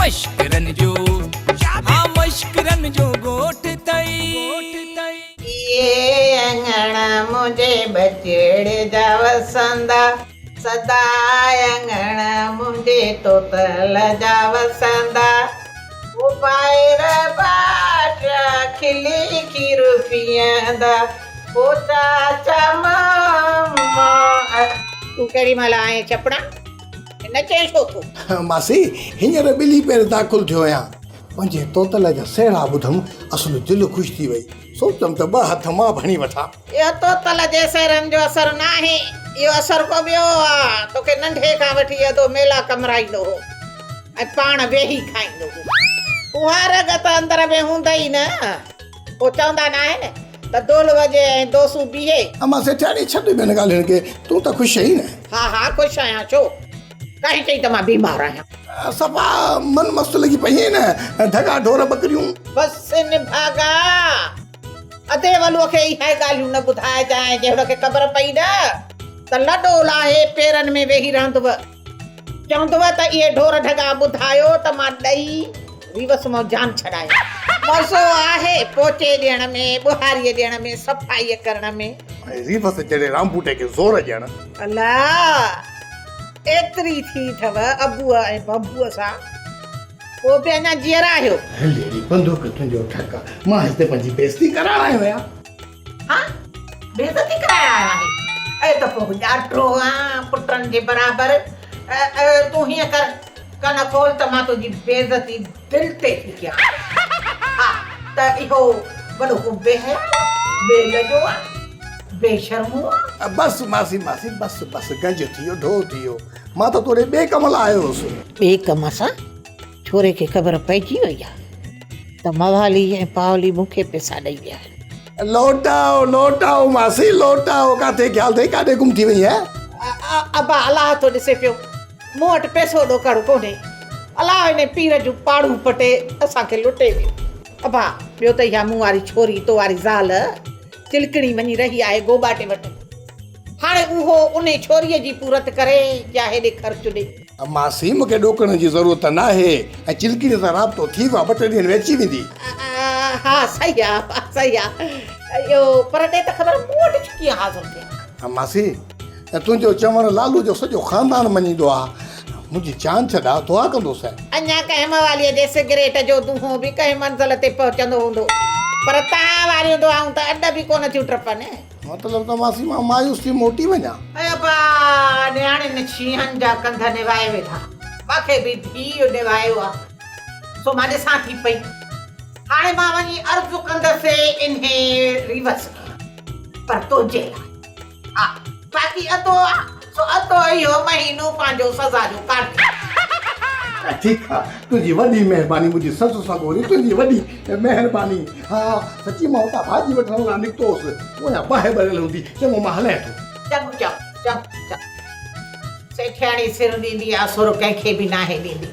मश्करन जो हाँ मश्करन जो गोठ तई ये अंगण मुझे बचेड़ जा वसंदा सदा अंगण मुझे तोतल जा वसंदा वो बाहिर बाटा खिली की रुपियंदा वो चाचा मामा तू केड़ी मला आए चपड़ा न चेसो तू मासी हींअर ॿिली पेर दाख़िल थियो आहियां पंहिंजे तोतल जा सेड़ा ॿुधमि असुल दिलि ख़ुशि थी वई सोचम त ॿ हथ मां भणी वठां इहो तोतल जे सेरनि जो असर न आहे इहो असर को ॿियो आहे तोखे नंढे खां वठी अधो मेला कमराईंदो हो ऐं पाण वेही खाईंदो हो उहा रग त अंदर में हूंदा ई न पोइ चवंदा न आहिनि त दोल वॼे ऐं दोसू बीहे अमां सेठाणी छॾ ॿियनि ॻाल्हियुनि खे तूं त ख़ुशि आहीं न हा ख़ुशि आहियां छो काई चई त मां बीमार आहियां सफ़ा मन मस्त लॻी पई आहीं न धगा ढोर बकरियूं बसि निभागा अधे वलूअ खे इहे ॻाल्हियूं न ॿुधाइजांइ जे हुनखे ख़बर पई न त लॾो लाहे पेरनि में वेही रहंदव चवंदव त इहे ढोर ढगा ॿुधायो त मां ॾेई रिवस मां जान छॾायो मज़ो आहे पोचे ॾियण में ॿुहारीअ ॾियण में सफ़ाईअ करण में रिवस जहिड़े रामबूटे खे ज़ोर ॾियण अलाह एतिरी थी अथव अबूअ ऐं बबूअ सां पोइ बि अञा जीअरायो लेडी बंदूक तुंहिंजो ठका मां हिते पंहिंजी बेइज़ती कराइण आयो आहियां हाँ बेइज्जती कराइण आयो आहे ऐं त पोइ ॾाढो आहे पुटनि जे बराबरि तूं हीअं कर कन खोल त मां तुंहिंजी बेइज्जती दिलि ते थी कयां हा त इहो वॾो को बेलजो आहे बेशर्मो आहे बस मासी मासी बस बस गंज थी वियो ढो थी वियो मां त तोरे ॿिए कम लाइ आयो हुउसि ॿिए कम सां छोरे खे ख़बर पइजी वई आहे त मवाली ऐं पावली मूंखे पैसा ॾेई विया आहिनि लोटाओ लोटाओ मासी लोटाओ काथे ख्याल अथई काॾे गुम थी वई है अबा अलाह थो ॾिसे पियो मूं वटि पैसो ॾोकड़ कोन्हे अलाह हिन पीर जूं पाड़ू पटे असांखे लुटे वियो अबा ॿियो त इहा मूं वारी छोरी तो वारी ज़ाल चिलकणी वञी रही आहे गोबाटे वटि हाणे उहो उन छोरीअ जी पूरत करे या हेॾे ख़र्चु ॾे मासी मूंखे ॾोकण जी ज़रूरत न आहे ऐं चिलकी सां राब्तो थी वियो आहे 2 ॾींहंनि में अची वेंदी हा सही आहे इहो पर ॾे त ख़बर मूं वटि छो कीअं हाज़ुर थिए मासी तुंहिंजो चवण लालू जो सॼो ख़ानदान मञींदो आहे मुंहिंजी जान छॾा दुआ कंदोसि अञा कंहिं मवालीअ जे सिगरेट जो दूंहों बि कंहिं मंज़िल ते पहुचंदो हूंदो पर तव्हां वारियूं दुआऊं त अॾ बि कोन थियूं टपनि मतिलबु त मासी मां मायूस थी मोटी वञा न्याणियुनि शींहनि जा कंध निभाए वेठा मूंखे बि धीउ निभायो आहे सो मां ॾिसां थी पई हाणे मां वञी अर्ज़ु कंदसि इन्हे रिवस खे पर तुंहिंजे लाइ हा बाक़ी अधो आहे सो अधो इहो महीनो पंहिंजो सज़ा जो काटे ठीकु आहे तुंहिंजी वॾी महिरबानी मुंहिंजी ससु सां ॻोल्ही तुंहिंजी वॾी महिरबानी हा सची मां हुतां भाॼी वठण लाइ निकितोसि उहा बाहि भरियल हूंदी चङो मां हलां थो चङो सेठियाणी सिर ॾींदी आहे सुर कंहिंखे बि नाहे ॾींदी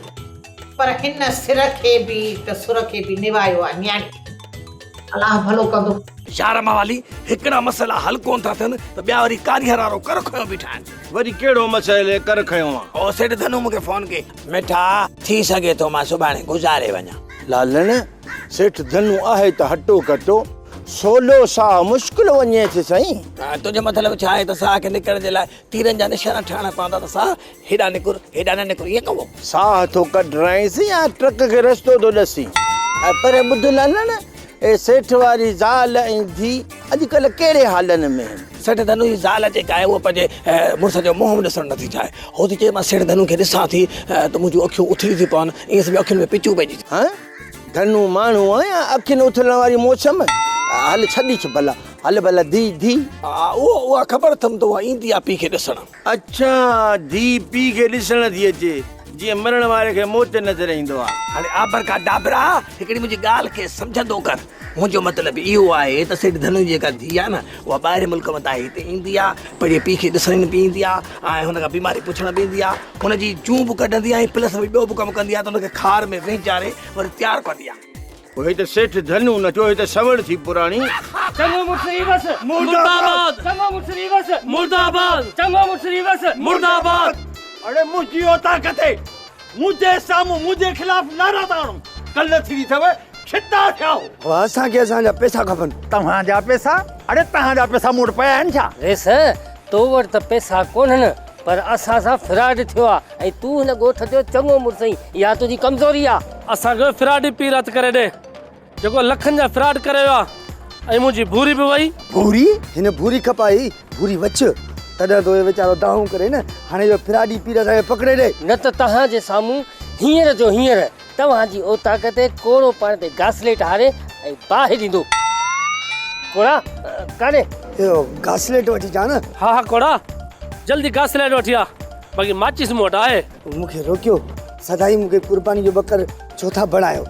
पर हिन सिर खे बि त सुर खे बि निभायो आहे न्याणी अलाह भलो कंदो यार मवाली हिकिड़ा मसइला हल कोन था थियनि त ॿिया वरी कारीगर वारो कर खयो बीठा आहिनि वरी कहिड़ो मसइले कर खयो आहे ओ सेठ धनु मूंखे फोन कई मिठा थी सघे थो मां सुभाणे गुज़ारे वञा लालण सेठ धनु आहे त हटो कटो सोलो साह मुश्किल वञे थी साईं तुंहिंजो मतिलबु छा आहे त साह खे निकिरण जे लाइ तीरनि जा निशाना ठाहिणा पवंदा त साह हेॾा निकुर हेॾा न निकुर ईअं कबो साह थो कढाइसि या ट्रक खे रस्तो थो ॾसी पर ॿुध लालण ए सेठ वारी ज़ाल ऐं धीउ अॼुकल्ह कहिड़े हालनि में आहिनि सेठ धनु जी ज़ाल जेका आहे उहा पंहिंजे मुड़ुस जो मुंहुं ॾिसणु नथी चाहे हो थी चए मां सेठ धनु खे ॾिसां थी त मुंहिंजूं अखियूं उथली थी पवनि ईअं सभु अखियुनि में पिचूं पइजी हा धनु माण्हू आहे या अखियुनि उथलण वारी मौसम हल छॾीस भला हल भला धी उहा ख़बर अथमि त उहा ईंदी आहे पीउ खे ॾिसणु अच्छा धी पीउ खे ॾिसण थी अचे जीअं मरण वारे खे मौत नज़र ईंदो आहे हाणे आबर का डाबरा हिकिड़ी मुंहिंजी ॻाल्हि खे सम्झंदो कर मुंहिंजो मतिलबु इहो आहे त सेठ धनु जी जेका धीउ आहे न उहा ॿाहिरि मुल्क मां ताईं हिते ईंदी आहे पंहिंजे पीउ खे ॾिसण बि ईंदी आहे ऐं हुनखां बीमारी पुछण बि ईंदी आहे हुनजी जूं बि कढंदी आहे प्लस वरी ॿियो बि कमु कंदी आहे त हुनखे खार में वेचारे वरी तयारु कंदी आहे हे त सेठ धनु न चओ हे त सवड़ थी पुराणी चङो मुर्सरीवस मुर्दाबाद चङो मुर्सरीवस मुर्दाबाद चङो मुर्सरीवस मुर्दाबाद अरे मुंहिंजी ताक़त मुझे सामू मुझे खिलाफ नारा ताणो कल थी थव छिता थियाओ असांखे असांजा पैसा खपनि। तव्हांजा पैसा अरे तव्हांजा पैसा मूं वटि पिया आहिनि छा रेस तो वटि त पैसा कोन्हनि पर असां सां फ्रॉड थियो आहे ऐं तूं हिन ॻोठ जो चङो मुड़ुसु आहीं। इहा तुंहिंजी कमज़ोरी आहे। असांखे फ्रॉड पी रत करे ॾे जेको लखनि जा फ्रॉड करे वियो आहे ऐं मुंहिंजी भूरी बि वई। भूरी हिन भूरी खपाई भूरी वच तॾहिं तो वीचारो दाहूं करे न हाणे जो फिराडी पीर असांखे पकड़े ॾे। न त तव्हांजे साम्हूं हींअर जो हींअर तव्हांजी औताक़ ते कोड़ो पाण ते घासलेट हारे ऐं बाहि ॾींदो। कोड़ा काॾे इहो घासलेट वठी अचां न। हा हा कोड़ा जल्दी घासलेट वठी आ बाक़ी माचिस मूं वटि आहे। मूंखे रोकियो सदाई मूंखे कुर्बानी जो बकर छो था बणायो।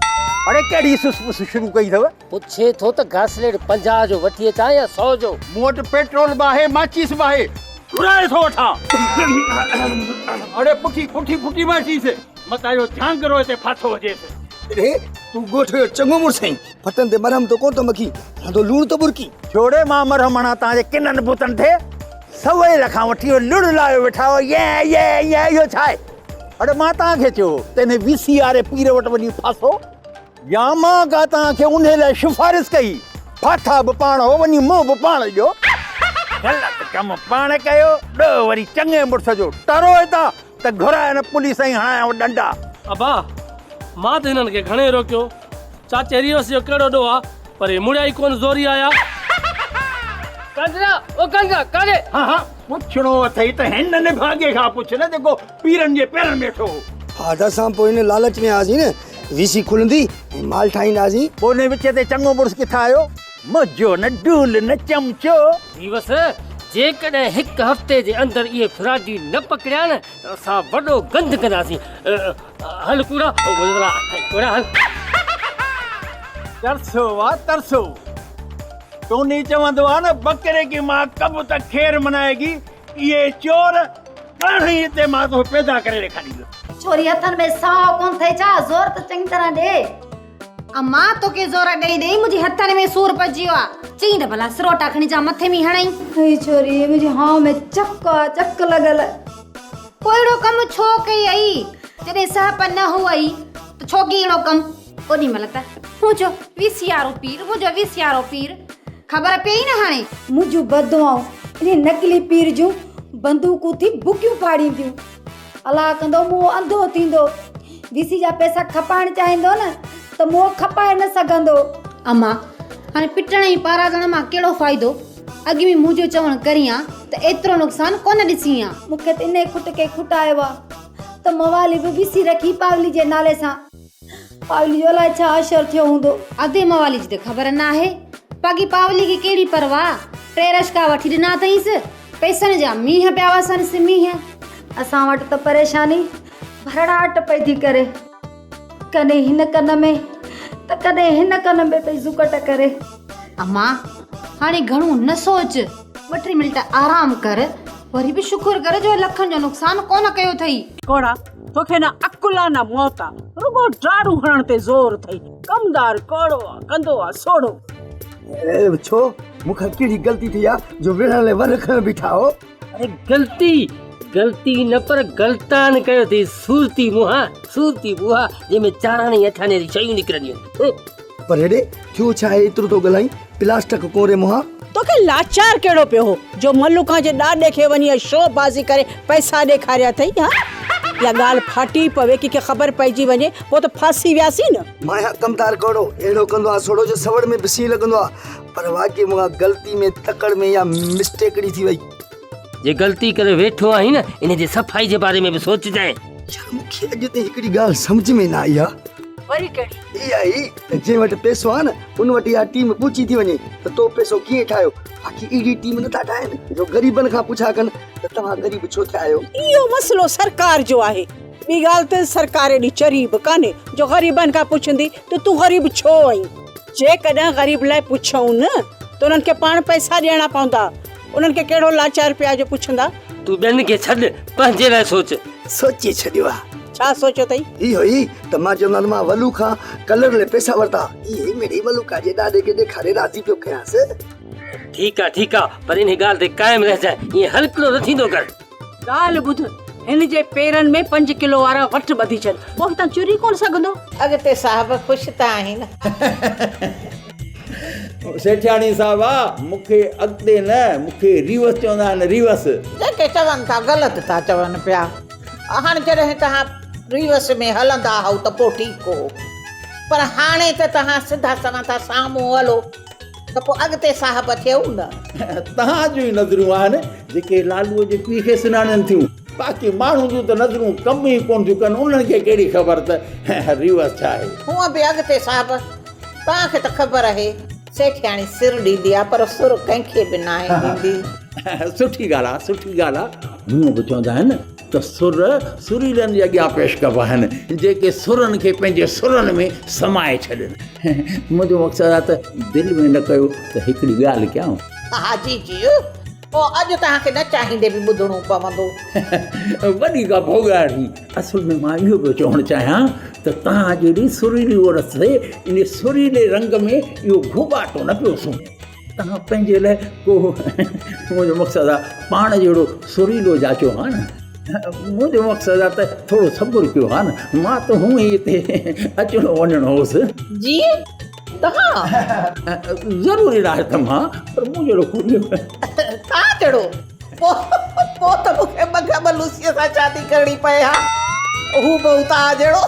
अरे कहिड़ी सुस शुरू कई अथव पुछे थो त घासलेट 50 जो वठी अचां या 100 जो। मूं वटि पेट्रोल बि आहे माचिस बि आहे घुराए थो वठां। अरे पुठी पुठी पुठी माचिस मता जो ध्यानु करो हिते फाथो हुजेसि। रे तू ॻोठ जो चङो मुड़ुसु आहीं फटनि ते मरहम तो कोन थो मखी हंधो लूण तो बुरकी। छोड़े मां मरहम हणा तव्हांजे किननि बुतनि थे सवई लखां वठी लुड़ लायो वेठा हो ये इहो छा आहे। अरे मां तव्हांखे चयो त हिन वीसी वारे पीर वटि वञी फासो या मां का तव्हांखे उन लाइ सिफारिश कई फाथा बि पाण हो वञी मुंहुं बि पाण ॾियो। ग़लति कमु पाण कयो ॾह वरी चङे मुड़ुस जो टरो हितां त घुराए न पुलिस ऐं हणायो डंडा। अबा मां त हिननि खे घणे रोकियो चाचे रियोस जो कहिड़ो ॾोह आहे पर हे मुड़िया ई कोन ज़ोरी आया। कंजरा ओ कंजरा काॾे। हा पुछणो अथई त हिन निभागे खां पुछ न जेको पीरनि जे पेरनि में वेठो। हा त असां पोइ हिन लालच में आयासीं न वीसी खुलंदी ऐं माल ठाहींदासीं। पोइ उन विच ते चङो मुड़ुस किथां आयो मजो न डूल न चमचो। दिवस जेकॾहिं हिकु हफ़्ते जे अंदरि इहे फ्राडी न पकड़िया न त असां वॾो गंद कंदासीं। हल कूड़ा कूड़ा हल। तरसो वा तरसो टोनी चवंदो आहे न बकरे की मां कब तक खेर मनाएगी ये चोर पाणी हिते मां तो पैदा करे ॾेखारींदो। छोरी हथन में साव कोन थे छा जोर त चंगी तरह दे। अम्मा तो के जोर ॾेई ॾेई मुंहिंजे हथन में सूर पइजी वियो आहे। चई त भला सिरोटा खणी जा मथे में हणाई। हे छोरी मुंहिंजे हाव में चक लॻल। कोइड़ो कम छो कई आई जॾहिं साहब न हुई त छो की अहिड़ो कम ओॾी महिल त मुंहिंजो विसियारो पीर ख़बर पई न हाणे मुंहिंजो बदुआऊं इन नकली पीर जूं बंदूकूं थी बुकियूं फाड़ींदियूं। अलाह कंदो मुंहुं अंधो थींदो वीसी जा पैसा खपाइण चाहींदो न त मुंहुं खपाए न सघंदो। अम्मा हाणे पिटण ई पारागण मां कहिड़ो फ़ाइदो। अॻु में मुंहिंजो चवणु करियां त एतिरो नुक़सानु कोन ॾिसी आहे। मूंखे त इन खुट खे खुटायो आहे त मवाली बि वीसी रखी पावली जे नाले सां। पावली जो अलाए छा असरु थियो हूंदो। अधे मवाली जी त ख़बर न आहे बाक़ी पावली खे कहिड़ी परवाह। 3 रशका वठी ॾिना अथईंसि पैसनि जा मींहं पिया वसनि मींहं। असां वटि त परेशानी भरड़ाट पई थी करे कॾहिं हिन कन में त कॾहिं हिन कन में पई ज़ुकट करे। अम्मा हाणे घणो न सोच 2-3 मिंट आराम कर वरी बि शुक्र कर जो लखनि जो नुक़सानु कोन कयो अथई। कोड़ा तोखे न अकुला न मौता रुगो डारू हणण ते ज़ोर अथई। कमदार कोड़ो कंदो आहे सोड़ो। छो मूंखां कहिड़ी ग़लती थी आहे जो विढ़ण लाइ वर रखण बीठा हो। अरे गलती न पर गलतान कयो थी सूरती मुहा जंहिंमें 4 अठाने शयूं निकिरंदियूं। पर हेॾे थियो छा आहे एतिरो तो ॻाल्हाई प्लास्टिक कोरे मुहा। तोखे लाचार कहिड़ो पियो हो जो मल्लुका जे ॾाॾे खे वञी शो बाज़ी करे पैसा ॾेखारिया अथई। हा या ॻाल्हि फाटी पवे कंहिंखे ख़बर पइजी वञे पोइ त फासी वियासीं न। माया कमदार कोड़ो अहिड़ो कंदो आहे सोड़ो जो सवड़ में बिसी लॻंदो आहे पर वाकई मूंखां ग़लती में तकड़ में या मिस्टेकड़ी थी वई। जे ग़लती करे वेठो आहीं न इन जे सफ़ाई जे बारे में बि सोचजांइ। मूंखे अॼु ताईं हिकिड़ी ॻाल्हि सम्झ में न आई आहे। वरी कहिड़ी? इहा ई त जंहिं वटि पैसो आहे न उन वटि इहा टीम पूछी थी वञे त तो पैसो कीअं ठाहियो। बाक़ी अहिड़ी टीम नथा ठाहिनि जो ग़रीबनि खां पुछा कनि त तव्हां ग़रीब छो थिया आहियो। इहो मसलो सरकार जो आहे। ॿी ॻाल्हि त सरकार एॾी चरी बि कान्हे जो ग़रीबनि खां पुछंदी त तूं ग़रीब छो आहीं। जेकॾहिं ग़रीब लाइ पुछऊं न त उन्हनि खे पाण पैसा ॾियणा पवंदा। उन्हनि खे कहिड़ो लाचार पिया जो पुछंदा। तूं ॿियनि खे छॾ पंहिंजे लाइ सोचे छॾियो आहे। छा सोचियो अथई? इहो ई त मां चवंदमि मां वलू खां कलर लाइ पैसा वरिता इहे मेरी मलूका जे ॾाॾे खे ॾेखारे राज़ी पियो कयांसि। ठीकु आहे पर इन ॻाल्हि ते क़ाइमु रहिजांइ। ईअं हलकड़ो न थींदो कर। ॻाल्हि ॿुध हिन जे पेरनि में 5 किलो वारा वठ ॿधी छॾ, पोइ हितां चुरी कोन सघंदो। अॻिते साहब ख़ुशि त आहिनि। सेठाणी साहिबा, मूंखे अॻिते न, मूंखे रिवर्स चवंदा आहिनि, रिवर्स। जेके चवनि था ग़लति था चवनि पिया। हाणे जॾहिं तव्हां रिवर्स में हलंदा हुओ त पोइ ठीकु हो, पर हाणे त तव्हां सिधा चवनि था साम्हूं हलो त पोइ अॻिते साहब थियूं न। तव्हां जूं ई नज़रियूं आहिनि जेके लालूअ जे पीउ खे सुञाणनि थियूं, बाक़ी माण्हू जूं त नज़रियूं कम ई कोन थियूं कनि, उन्हनि खे कहिड़ी ख़बर त रिवर्स छा आहे। हूअं बि अॻिते साहब तव्हांखे त ख़बर आहे सेठियाणी सिर ॾींदी आहे पर सुर कंहिंखे बि न आहे ॾींदी। सुठी ॻाल्हि आहे, सुठी ॻाल्हि आहे। हूअं बि चवंदा आहिनि त सुर सुरीलनि जे अॻियां पेश कबा आहिनि, जेके सुरनि खे पंहिंजे सुरनि में समाए छॾनि। मुंहिंजो मक़सदु आहे त दिलि में न कयो त हिकिड़ी ॻाल्हि कयां। हा जी जी, पोइ अॼु तव्हांखे न चाहींदे बि ॿुधणो पवंदो। वॾी का भोॻाड़ी, असल में मां इहो पियो चवणु चाहियां त तव्हां जहिड़ी सुरीली औरत से इन सुरीले रंग में इहो घोॿाटो न पियो सुणे। तव्हां पंहिंजे लाइ को मुंहिंजो मक़सदु आहे पाण जहिड़ो सुरीलो जाचो आहे न। मुंहिंजो मक़सदु आहे त थोरो सब्र कयो आहे न। मां त हूअं ई हिते अचिणो वञिणो हुउसि। जी तव्हां ज़रूरी न आहे त मां, पर मूं जहिड़ो कोन्हे। तव्हां जहिड़ो पोइ त मूंखे मग लूसीअ सां शादी करणी पए हा। हू बि तव्हां जहिड़ो।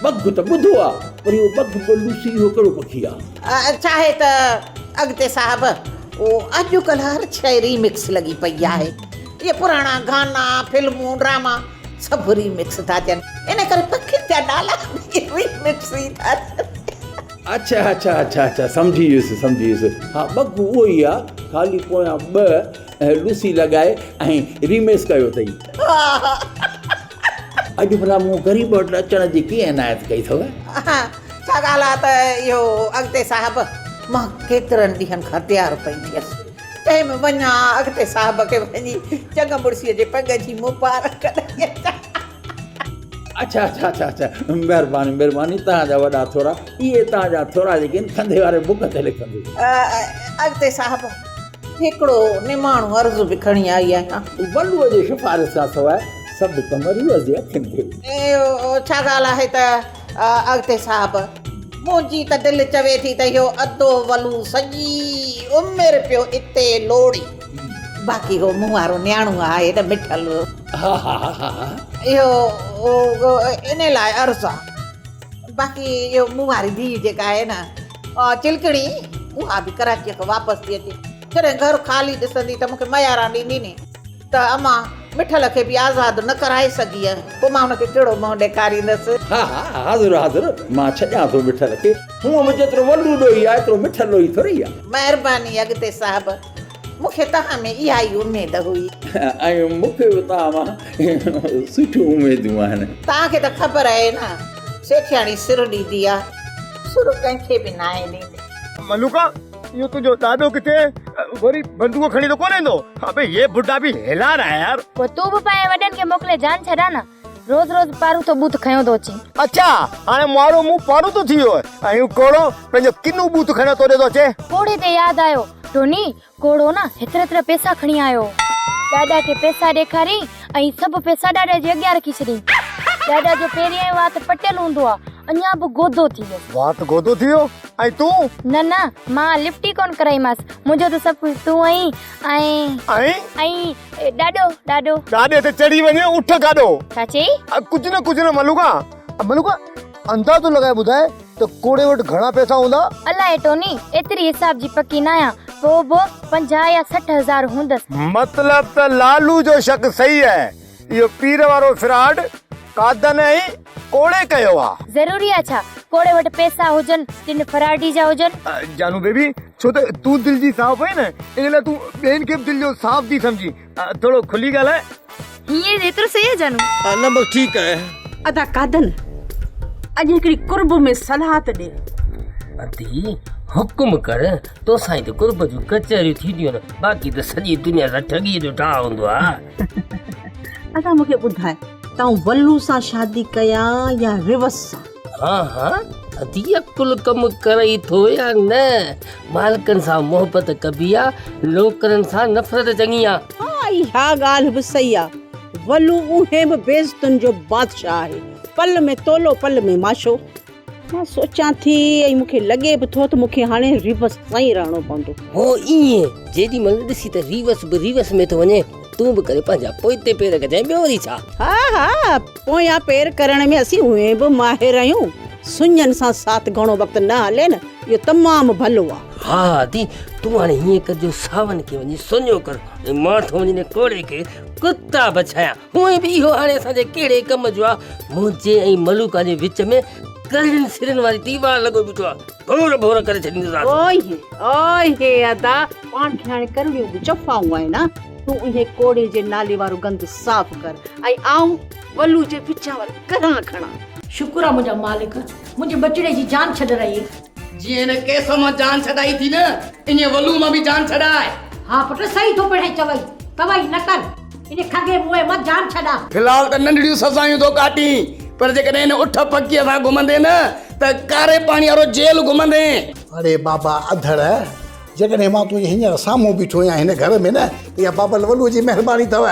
बग त ॿुधो आहे, पर इहो बग लूसी इहो कहिड़ो पखी आहे? चाहे त अॻिते साहब उहो अॼुकल्ह हर शइ रीमिक्स लॻी पई आहे। इहे पुराणा गाना, फिल्मूं, ड्रामा सभु रीमिक्स था थियनि, इन करे पखियुनि जा नाला रीमिक्स ई था थियनि। अच्छा अच्छा अच्छा अच्छा, सम्झी वियुसि। हा, बग उहो ई आहे, ख़ाली पोयां 2 लूसी लॻाए ऐं रीमेक्स कयो अथई। अॼु भला मूं ग़रीब वटि अचण जी कीअं इनायत कई अथव? छा ॻाल्हि आहे त इहो अॻिते साहब मां केतिरनि ॾींहंनि खां तयारु पई थियसि, तंहिं में वञा अॻिते साहब खे वञी चङ मुड़सीअ जे पग जी मुबारक ॾेई अचां। अच्छा अच्छा अच्छा अच्छा, महिरबानी तव्हांजा वॾा थोरा, इहे तव्हांजा थोरा जेके आहिनि खंधे वारे बुक ते लिखंदो। अॻिते साहब हिकिड़ो निमाणो अर्ज़ु बि खणी आई आहियां। बलूअ जे सिफारिश सां सवाइ सभु कम रिवर्स जे अखियुनि खे। छा ॻाल्हि आहे त अॻिते साहब मुंहिंजी त दिलि चवे थी त इहो अधो वलू सॼी उमिरि पियो इते लोड़ी, बाक़ी हो मूं वारो न्याणो आहे त मिठल। इहो इन लाइ अर्ज़ु आहे। बाक़ी इहो मूं वारी धीउ जेका आहे न चिलकणी, उहा बि कराचीअ खां वापसि थी अचे। जॾहिं घरु ख़ाली ॾिसंदी त मूंखे मयारा ॾींदी नी त अमां मिठल खे बि आज़ादु न कराए सघी आहे, पोइ मां हुनखे कहिड़ो मुंहुं ॾेखारींदसि। हा हाज़िर मां छॾियां थो मिठल खे। हूअं मुंहिंजो जेतिरो वलू ॾोही आहे एतिरो मिठल ॾोही थोरी आहे। महिरबानी अॻिते साहब, मूंखे तव्हां में इहा ई उमेद हुई ऐं मूंखे बि तव्हां मां सुठियूं उमेदूं आहिनि। तव्हांखे त ख़बर आहे न, सेठियाणी सिर ॾींदी आहे, सुर कंहिंखे बि न आहे ॾींदी। मलूका, इहो तुंहिंजो ॾाॾो किथे? वरी बंदूक खणी तो कोन ईंदो? अबे ये बुढ़ा भी हेला रहा है यार। पोइ तूं बि पाए वॾनि खे मोकिले जान छॾा न, रोज़ रोज़ पारू तो बूथ खयो थो अचे। अच्छा, हाणे मारो मुंहुं पारू तो थी वियो ऐं हू कोड़ो पंहिंजो किन्नू बूथ खणियो तोड़े थो अचे। कोड़े ते यादि आयो टोनी, कोड़ो न हेतिरा पैसा खणी आयो। ॾाॾा खे पैसा ॾेखारी ऐं सभु पैसा ॾाॾा जे अॻियां रखी छॾी। ॾाॾा जो पहिरियों वात पटियल हूंदो आहे, अञा बि गोदो थी वियो। वात गोदो थी वियो? ऐं तूं? न मां लिफ्ट ई कोन कराईमांसि, मुंहिंजो त सभु कुझु तूं ऐं ॾाॾो ॾाॾे ते चढ़ी वञे, उठ गाॾो। छा चई? कुझु न मलूका अंदाज़ो लॻाए ॿुधाए त कोड़े वटि घणा पैसा हूंदा? अलाए टोनी, एतिरी हिसाब जी पकी न आहियां, पोइ बि 50 या 60 हज़ार हूंदसि। मतलब त लालू जो शक सही है, इहो पीर वारो फ्रॉड कादन ऐं कोड़े कयो आहे। ज़रूरी आहे छा कोड़े वटि पैसा हुजनि जिन फराडी जा हुजनि? जानू बेबी, छो त तूं दिल जी साफ़ आहे न, इन लाइ तूं ॿियनि खे दिल जो साफ़ थी सम्झी। थोरो खुली ॻाल्हाए। हीअं एतिरो सही आहे जानू? न बस ठीकु आहे। अदा कादन, अॼु हिकिड़ी कुर्ब में सलाह त ॾे। अती हुकुम कर, तो साईं त कुर्ब जूं कचहरियूं थींदियूं न, बाक़ी त सॼी दुनिया सां ठगी जो ठाह हूंदो आहे। अदा मूंखे ॿुधाए, तव्हां वल्लू सां शादी कया या रिवर्स सां? हाँ अती कुल कम करई थो या न? मालकनि सां मोहबत कबी आहे, नौकरनि सां नफ़रत चङी आहे। हा, इहा ॻाल्हि बि सही आहे। वलू उहे बि बेइज्जतुनि जो बादशाह आहे। पल में तोलो पल में माशो। मां सोचां थी ऐं मूंखे लॻे बि थो त मूंखे हाणे रिवर्स सां ई रहणो पवंदो। हो ईअं जेॾी महिल ॾिसी त रिवर्स में थो वञे तूं बि करे पंहिंजा पोइते पेर कजांइ ॿियो वरी छा। हा पोयां पेर करण में असीं उहे बि माहिर आहियूं। सुञनि सां साथ घणो वक़्तु न हले न, इहो तमामु भलो आहे। हा दी तूं हाणे हीअं कजो सावन खे वञी सुञो कर ऐं मां थो वञी ने कोड़े खे कुता बछाया। हूअं बि इहो हाणे असांजे कहिड़े कम जो आहे। मुंहिंजे ऐं मलूका जे विच में कड़ियुनि सिरनि वारी दीवार लॻो बीठो आहे। भोर करे छॾींदो। ओए अदा पाण खे हाणे करिणियूं बि चफ़ाऊं आहिनि न। तूं इहे कोड़े जे नाले वारो गंद साफ़ कर ऐं आऊं वलू जे विचां वारो करां खणा। शुक्र आहे मुंहिंजा मालिक, मुंहिंजे बचड़े जी जान छॾाई। जीअं न केस मां जान छॾाई थी न, इन वलू मां बि जान छॾाए। हा पुट सही थो पढ़े चवई, तवई न कर इन खगे मुंहुं मां जान छॾा। फिलहाल त नंढड़ियूं सजायूं थो काटी, पर जेकॾहिं इन उठ पकीअ सां घुमंदे न त कारे पाणी वारो जेल घुमंदे। अरे बाबा अधड़, जेकॾहिं मां तुंहिंजे हींअर साम्हूं बीठो आहियां हिन घर में न, त इहा बाबल वलूअ जी महिरबानी अथव।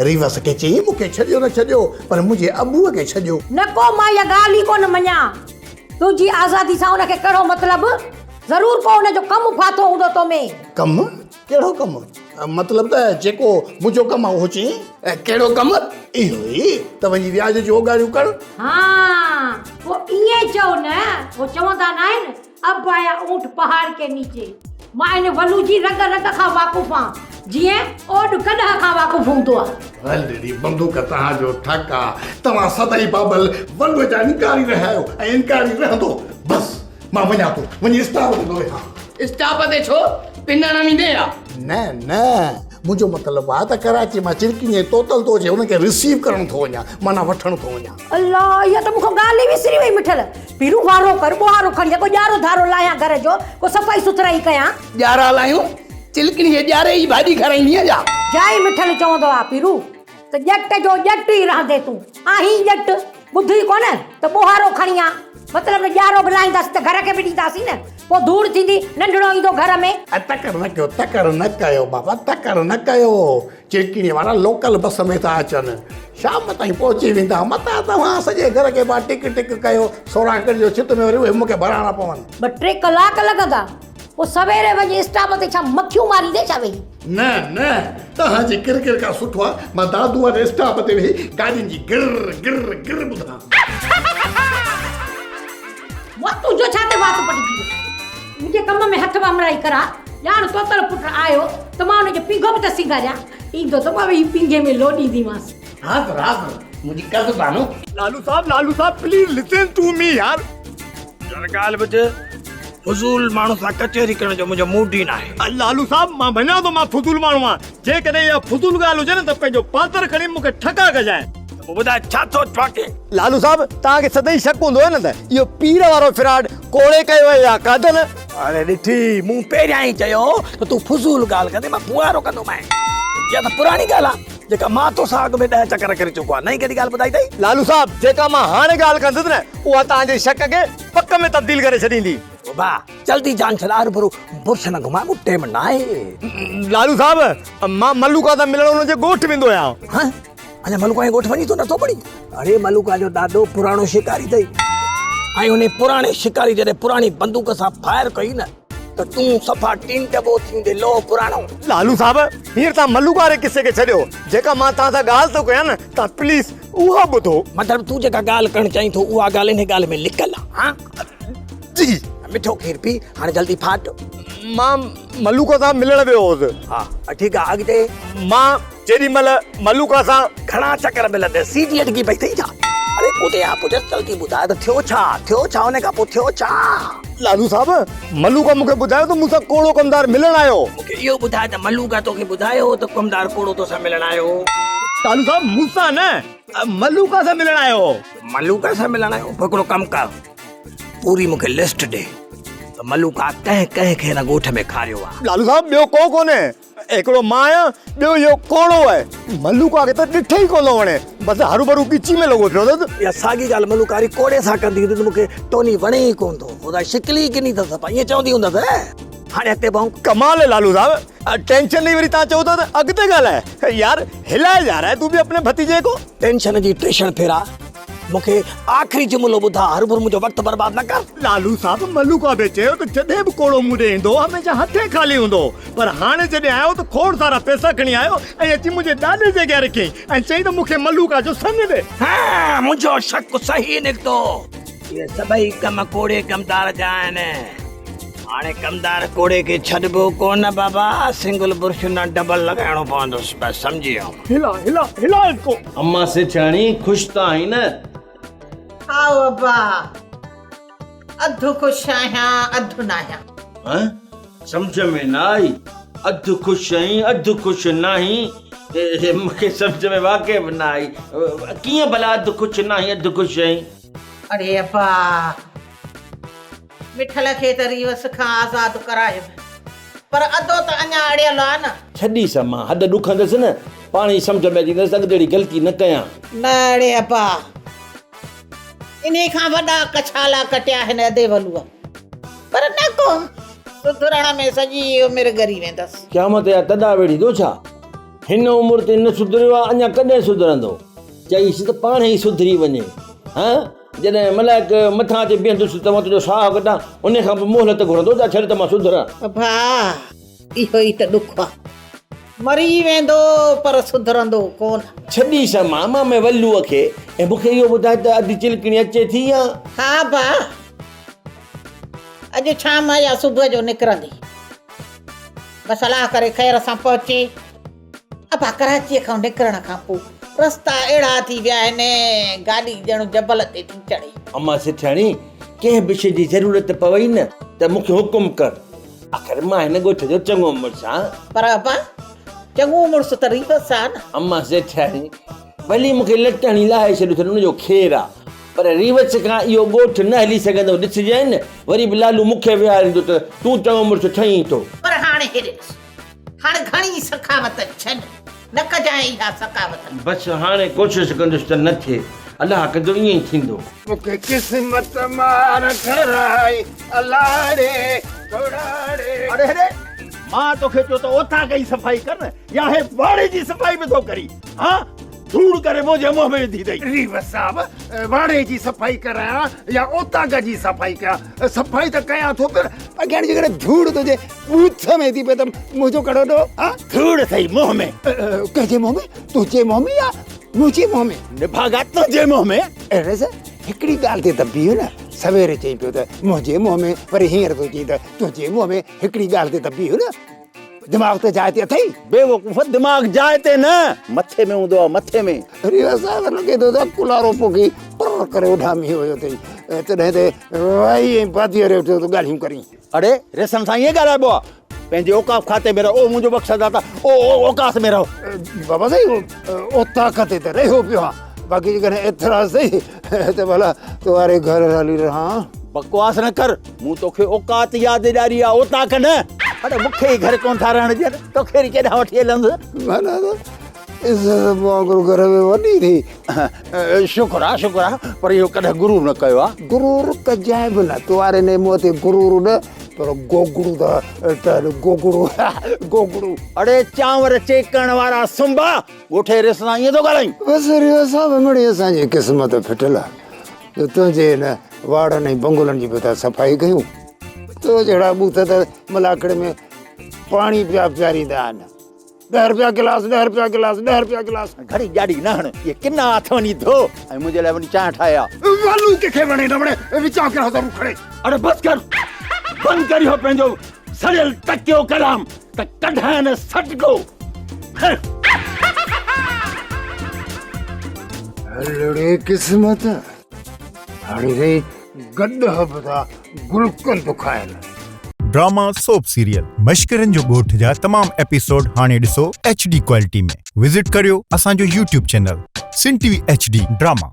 रिवर्स खे चई मूंखे छॾियो न छॾियो, पर मुंहिंजे अबूअ खे छॾियो न को। मां इहा ॻाल्हि ई कोन मञा। तुंहिंजी आज़ादी सां उनखे कहिड़ो मतिलबु? ज़रूर को उनजो कमु फाथो हूंदो तो में। कमु? कहिड़ो कमु? मतिलबु त जेको मुंहिंजो कमु आहे उहो चई। कहिड़ो कमु? इहो ई त वञी व्याज जो ॻाल्हियूं कर। हाँ वो ईअं चओ न, वो चवंदा न आहिनि अब आया ऊंट पहाड़ के नीचे। मां इन वलू जी रग रग खां वाक़ुफ़ आहियां, जीअं ओड कॾह खां वाक़ुफ़ हूंदो आहे। हलड़ी बंदूक तव्हांजो ठक आहे। तव्हां सदाई बाबल वलूअ जा इनकारी रहिया आहियो ऐं इनकारी रहंदो। बसि मां वञा थो, वञी स्टाफ ते थो वेठां। स्टाफ ते छो? पिन न वेंदे या? न मुंहिंजो मतिलबु आहे त कराची मां चिरकिनी तोतल थो अचे, हुनखे रिसीव करणु थो वञा, माना वठणु थो वञा। अल्लाह, इहा त मूंखे ॻाल्हि ई विसरी वई मिठल। पहिरू वारो कर, ॿुहारो खणी को ॼारो धारो लाहियां घर जो, को सफ़ाई सुथराई कयां। ॼारा लायूं? चिलकनी खे ॼारे जी भाॼी खाराईंदी आहे छा? जाई मिठल चवंदो आहे पहिरू त ॼट जो ॼट ई रहंदे तूं आहीं ॼट। ॿुधी कोन त ॿुहारो खणी आ, मतिलबु ॼारो बि लाहींदासीं त घर खे बि ॾींदासीं न। पोइ धूड़ थींदी, नंढड़ो ईंदो घर में। तकर न कयो बाबा, तकर न कयो। चिरकिनी वारा लोकल बस में था अचनि, शाम ताईं पहुची वेंदा। मता तव्हां सॼे घर खे मां टिक टिक कयो, 16 कड़ी जो छित में वरी उहे मूंखे भराइणा पवनि। 2-3 कलाक लॻंदा। पोइ सवेरे वञी स्टाफ ते छा मक्खियूं मारींदे छा वेही? न तव्हांजी किरकिर खां सुठो आहे मां दादू वारे स्टाफ ते वेही गाॾियुनि जी गिर गिर गिर ॿुधां। तुंहिंजो छा ते वात पटिजी वियो? मुंहिंजे कम में हथ वामराई करा। ॼाण तोतल पुट आयो त मां हुनजो पीघो बि त सिंगारियां। ईंदो त मां वेही पींघे में लोॾींदीमांसि। हाज़िर मुंहिंजी कज़ बानो। लालू साहब प्लीज लिसन टू मी यार। ॻाल्हि ॿुध, फज़ूल माण्हू सां कचहरी करण जो मुंहिंजो मूड ई न आहे। लालू साहब मां मञा थो मां फुज़ूल माण्हू आहियां, जेकॾहिं इहा फुज़ूल ॻाल्हि हुजे न त पंहिंजो पातर खणी मूंखे ठका कजांइ। ॿुधाए छा थो ठके? लालू साहब तव्हांखे सदाई शक हूंदो आहे न त इहो पीर वारो फ्रॉड कोड़े कयो आहे या कादन। अरे ॾिठी, मूं पहिरियां ई चयो त तूं फज़ूल ॻाल्हि कंदे मां फुआरो कंदोमांइ। इहा त पुराणी ॻाल्हि आहे जेका मां तोसां अॻु में 10 चकर करे चुको आहे। नई कहिड़ी ॻाल्हि ॿुधाई अथई? लालू साहब जेका मां हाणे ॻाल्हि कंदुसि न उहा तव्हांजे शक खे पक में तब्दील करे छॾींदी। वाह, जल्दी जान छॾा रुबरू, बुर्श न घुमाए, मूं टाइम न आहे। लालू साहब मां मलूका सां मिलण हुनजे ॻोठ वेंदो आहियां। अञा मलूका जे ॻोठ वञी तो नथो पढ़ी? अरे मलूका जो ॾाढो पुराणो शिकारी अथई ऐं उन पुराणे शिकारी जॾहिं पुराणी बंदूक सां फायर कई न त तूं सफ़ा टीन टबो थींदे लोह पुराणो। लालू साहब हींअर तव्हां मलूका वारे किसे खे छॾियो, जेका मां तव्हां सां ॻाल्हि थो कयां न तव्हां प्लीज़ उहा ॿुधो। मतिलबु तूं जेका ॻाल्हि करणु चाहीं थो उहा ॻाल्हि हिन ॻाल्हि में लिकल आहे। जी मिठो खीर पी, हाणे जल्दी फाट। मां मलूका सां मिलण वियो हुउसि। हा ठीकु आहे, अॻिते? मां जेॾी महिल मलूका सां घणा चकर मिलंदे सीटी अटकी पई अथई छा? अरे पुटे आ पुटे, जल्दी ॿुधाए त थियो छा हुन खां पोइ थियो छा? लालू साहब मलूका मूंखे ॿुधायो त मूंसां कोड़ो कमदार मिलण आयो। मूंखे इहो ॿुधाए त मलूका तोखे ॿुधायो त कमदार कोड़ो तोसां मिलण आयो? लालू साहब मूंसां न, मलूका सां मिलण आयो। मलूका सां मिलण आयो? हिकिड़ो कमु कर, पूरी मूंखे लिस्ट ॾे त मलूका कंहिं खे हिन ॻोठ में खारियो आहे। लालू साहब ॿियो को कोन्हे, हिकिड़ो मां आहियां, ॿियो इहो कोड़ो आहे। मलूका खे त ॾिठे ई कोन वणे, बसि हरू भरू ॻिची में लॻो पियो अथसि। इहा साॻी ॻाल्हि मलूका वारी कोड़े सां कंदी हुई त मूंखे टोनी वणे ई कोन थो। ॿुधाए शिकिली किनी अथसि, ईअं चवंदी हूंदसि। हाणे हिते बहु कमाल है लालू साहब, टेंशन नहीं वरी तव्हां चओ था त अॻिते ॻाल्हाए यार, हिलाए जा रहा है तू भी अपने भतीजे को। टेंशन जी टेंशन फेरा मूंखे आख़िरी जुमिलो ॿुधा, हर भर मुंहिंजो वक़्तु बर्बाद न कर। लालू साहब मल्लूका बि चयो त जॾहिं बि कोड़ो मूं ॾे ईंदो हमेशह हथे खाली हूंदो, पर हाणे जॾहिं आयो त खोड़ सारा पैसा खणी आयो ऐं अची मुंहिंजे ॾाॾे जे अॻियां रखियईं ऐं चई त मूंखे मल्लूका जो सन ॾे। हाँ, मुंहिंजो शक सही निकितो, इहे सभई कम कोड़े कमदार जा आहिनि। हाणे कमदार कोड़े खे छॾिबो कोन बाबा, सिंगल बुर्श न डबल लॻाइणो पवंदुसि, बसि सम्झी वियो। हिला हिला हिला इसको। अम्मा सेठाणी खुश त आई न? आओ अब्बा, अधु खुश आहियां अधु न आहियां। हाँ? समझ में न आई, अधु खुश आहीं अधु खुश न आहीं, मूंखे समझ में वाकई बि न आई। कीअं भला अधु खुश न आहीं अधु खुश आहीं? अरे अब्बा, मिठल खे त रीवस खां आज़ाद करायो, पर अधो त अञा अड़ियल आहे न। छॾी समा हद ॾुखंदसि न, पाण ई सम्झ में अची वेंदसि अॻिते ग़लती न कयां। न अड़े अब्बा, इन्हे खां वॾा कछाला कटिया आहिनि अधे वलूअ, पर न को सुधरण में सॼी उमिरि ॻरी वेंदसि। क़यामत या तॾा वेड़ी थो छा? हिन उमिरि ते न सुधरियो आहे, अञा कॾहिं सुधरंदो? चईसि त पाण ई सुधरी वञे। हाँ, जॾहिं मलाइक मथां अची बीहंदुसि त मां तुंहिंजो साह कढां, उन खां पोइ मोहलत घुरंदो त छॾ त मां सुधरां। अब्बा, इहो ई त ॾुख आहे, मरी वेंदो पर सुधरंदो कोन। छॾी समा मां में वल्लूअ खे, ऐं मूंखे इहो ॿुधाए त अधु चिलकणी अचे थी या? हा बा, अॼु शाम या सुबुह जो निकिरंदी, बसि सलाह करे ख़ैर सां पहुचे। अबा, कराचीअ खां निकिरण खां पोइ रस्ता अहिड़ा थी विया आहिनि, गाॾी ॼणु जबल ते थी चढ़े। अम्मा सेठाणी, कंहिं बि शइ जी ज़रूरत पवई न त मूंखे हुकुम कर, आख़िर मां हिन ॻोठ जो चङो मुड़ुसु आहियां। पर अबा, चङो मुड़ुसु त रीवस आहे न। अम्मा सेठाणी, भली मूंखे लटणी लाहे छॾियो अथनि, हुनजो ख़ैरु आहे, पर रीवस खां इहो ॻोठ न हली सघंदो। ॾिसजांइ न, वरी बि लालू मूंखे विहारींदो त तूं चङो मुड़ुसु ठहीं थो। पर हाणे हेॾे ॾिस, हाणे घणी सखावत छॾ, न कजांइ इहा सखावत। बसि हाणे कोशिशि कंदुसि त न थिए, अलाह कंदो ईअं ई थींदो। मूंखे क़िस्मत मार कराई अलाह रे तोड़ाड़े। अरे अरे, मां तोखे चयो त ओथा कई सफ़ाई कर न, या हे वाड़े जी सफ़ाई बि थो करी? हाँ, धूड़ करे मुंहिंजे मुंहं में विधी अथई। रीवस साहब, वाड़े जी सफ़ाई करायां या ओताग जी सफ़ाई कयां? सफ़ाई त कयां थो, पर अॻियां जी करे धूड़ तुंहिंजे बूथ में थी पए त मुंहिंजो कड़ो ॾो। धूड़ अथई मुंह में। कंहिंजे मुंहं में? तुंहिंजे मुंहं में या मुंहिंजे मुंहं में? निभागा तुंहिंजे मुंह में। अहिड़े सां हिकिड़ी ॻाल्हि ते त बीहो न, सवेरे चई पियो त मुंहिंजे मुंहं में, पर हींअर थो चई त तुंहिंजे मुंहं में। हिकिड़ी ॻाल्हि ते त बीहो न, दिमाग़ त जाइ ते अथई। बेवकूफ़, दिमाग़ जाइ ते न, मथे में हूंदो आहे, मथे में। रीवस साहब लॻे थो त कुलारो पोखी पर करे उॾामी वियो अथई, तॾहिं ते वई ऐं बादीअ रे उथियो त ॻाल्हियूं करी। अरे रेशम सां ईअं ॻाल्हाइबो आहे? पंहिंजे औकाफ़ खाते में रहो, ओ मुंहिंजो मक़सदु आहे त ओ औकाफ़ में रहो। बाबा साईं, ओताक ते त रहियो पियो आहे, बाक़ी जेकॾहिं एतिराज़ अथई त भला तुम्हारे घर हली रहां। बकवास न कर, मूं तोखे औकात यादि ॾियारी आहे, ओताक न। अरे मूंखे ई घर कोन था रहण ॾियनि, तोखे केॾां वठी हलंदुसि? माना इज़त वांगुरु घर में वॾी थी। शुक्र आहे, शुक्र आहे, पर इहो कॾहिं गुरूर न कयो आहे। गुरूर कजांइ बि न, तुम्हारे ने मुंहं ते गुरूर न, पर गोगड़ू त गोगड़ू गोगड़ू। अड़े चांवर चेकण वारा सुंबा, ॻोठे रिस सां ईअं थो ॻाल्हाईं? बसि रीवस साहब, मिड़ी असांजी क़िस्मत फिटल आहे त तुंहिंजे हिन वाड़नि ऐं बंगुलनि जी बि त सफ़ाई कयूं। तो जहिड़ा बूथ त मलाखड़े में पाणी पिया पीआरींदा आहिनि। 10 रुपया गिलास, 10 रुपया गिलास, 10 रुपया गिलास। घड़ी ॼाड़ी न हण, ये किना हथ वञी धो ऐं मुंहिंजे लाइ वञी चांहि ठाहिया। वालू कंहिंखे वणे न वणे, विचां कहिड़ा ज़रूरु खणे। अरे बसि कर, बंदि करी हो पंहिंजो सड़ियल टकियो कलाम, त कढाए न सटको। अड़े क़िस्मत, हाणे रे गॾ हबदा गुलकंद खाइनि। ड्रामा सोप सीरियल मश्करनि जो ॻोठ जा तमाम एपिसोड हाणे ॾिसो HD क्वालिटी में। विज़िट करियो असांजो YouTube चैनल सिन TV HD ड्रामा।